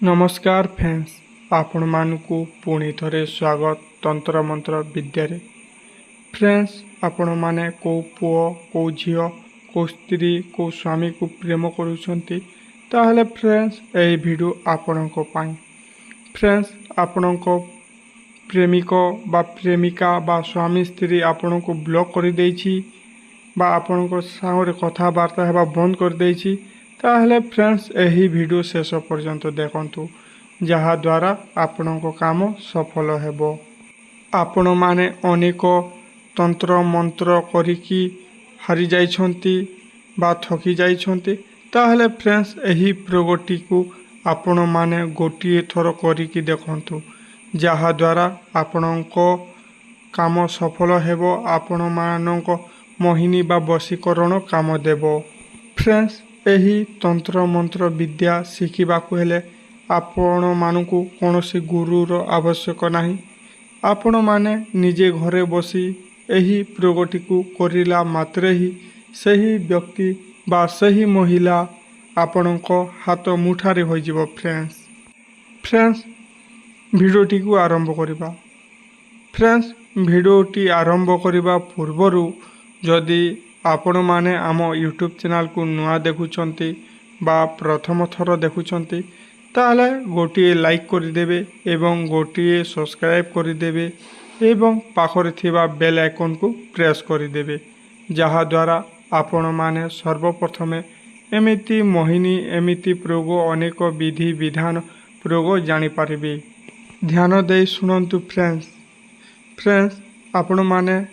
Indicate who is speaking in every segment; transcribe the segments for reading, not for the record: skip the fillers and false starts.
Speaker 1: नमस्कार फ्रेंड्स, आपण मानकु पुणी थरे स्वागत तंत्र मंत्र विद्यारे। फ्रेंड्स, आपण माने को पुओ को झियो को स्त्री को स्वामी को प्रेम करूछंती ताहले फ्रेंड्स एही वीडियो आपणको पाई। फ्रेंड्स, आपणको प्रेमिक बा प्रेमिका बा स्वामी स्त्री आपणको ब्लॉक कर देछि बा आपणको संगे कथबार्ता हेबा बंद कर देछि ताहले फ्रेंड्स एही वीडियो शेष पर्यंत देखंतु जहा द्वारा आपणको काम सफल हेबो। आपण माने अनेक तंत्र मंत्र करिकी हारी जाइछंती बा थकी जाइछंती ताहले फ्रेंड्स एही प्रयोगटी को आपण माने गोटिए थर करिकी देखंतु जहा द्वारा आपणको काम सफल हेबो। आपण माननको मोहिनी बा वशीकरण काम देबो। फ्रेंड्स, एही तंत्र मंत्र विद्या शिखिबाकु हेले आपण मानकु कोनोसी गुरुर आवश्यक नाही। आपण माने निजे घरे बसी एही प्रयोगटी को करिला मात्रे ही सही व्यक्ति बा सही महिला आपणको हाथ मुठारे हो जिवो। फ्रेंड्स भिडियोटी को आरंभ करिबा। फ्रेंड्स, भिडियोटी आरंभ करिबा पूर्वरु जदि आपण माने आम यूट्यूब चैनल को नुआ देखुचंती बा प्रथम थर देखुचंती ताले गोटिए लाइक करदेवे एवं गोटिए सब्सक्राइब करदेवे एवं पाखरे थिबा बेल आइकन को प्रेस करदेवे जहा द्वारा आपण माने सर्वप्रथमे एमिति मोहिनी एमिति प्रयोग अनेक विधि विधान प्रयोग जानि पारिबे। ध्यान दे सुनंतु फ्रेंड्स, आपण माने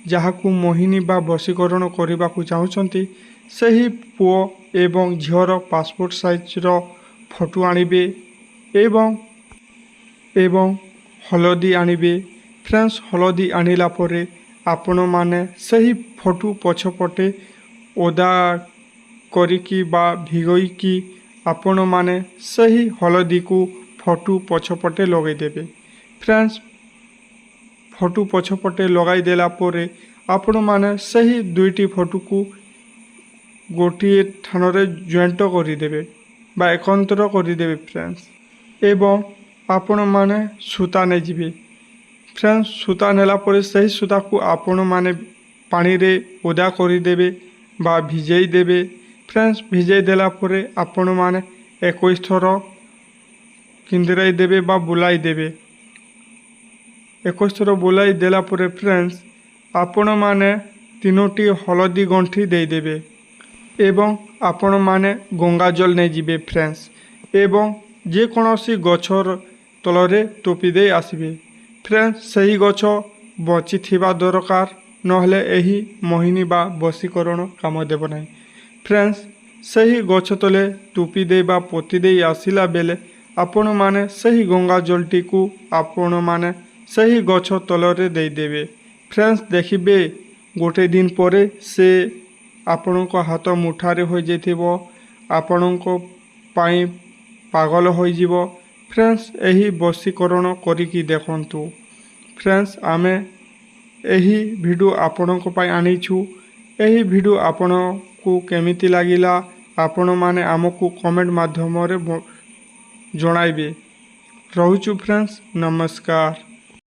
Speaker 1: जहाकू मोहिनी बा वशीकरण करने को चाहूँगी सही पुओ एवं झीर पासपोर्ट साइज फोटो आनिबे एवं हलदी आनिबे। फ्रेंड्स, हलदी आनिला परे आपण माने सही फोटो पछपटे ओदा करिकी बा भिगोईकी आपण माने सही हलदी को फोटो पछपटे लगे देबे। फ्रेंड्स, फोटो पछपटे लगाई देला परे आपण माने सही दुईटी फोटो को गोटिए ठानरे जॉइंट करदेवे बा एकत्र करदेवे। फ्रेंड्स, एवं आपण माने सूता ने जिबे। फ्रेंड्स, सूता नेला परे सही सूता को आपण माने पानी रे ओदा करदेवे बा भिजेई देवे। फ्रेंड्स, भिजेई देला परे आपण माने 21 थर किंदराई देवे बा बुलाई देवे। 21 थर बुलाई देला परे फ्रेंड्स आपण माने 3टी हलदी गंठी देदेवे एवं आपण माने गंगा जल नहीं जिबे। फ्रेंड्स, एवं जे कोनोसी गछर तलरे टोपी दे आसीबे। फ्रेंड्स, सही गछ बची थिबा दरकार नहले एही मोहिनी बा वशीकरण काम देब नाही। फ्रेंड्स, सही गछ तले टोपी दे बा पोती दे आसिला बेले आपण माने सही गंगा जलटी को आपण माने सही गछ तलरे दे देबे। फ्रेंड्स, देखिबे गोटे दिन परे से आपणको हाथ मुठारे हो जाइथिबो, आपणको पाई पागल हो जिवो। फ्रेंड्स, एही वशीकरण करिकी देखंतु। फ्रेंड्स, आमे एही वीडियो आपणको पाई आनिछु। एही वीडियो आपणको केमिति लागिला आपण माने आमको कमेंट माध्यम रे जणाइबे। रहुछु फ्रेंड्स, नमस्कार।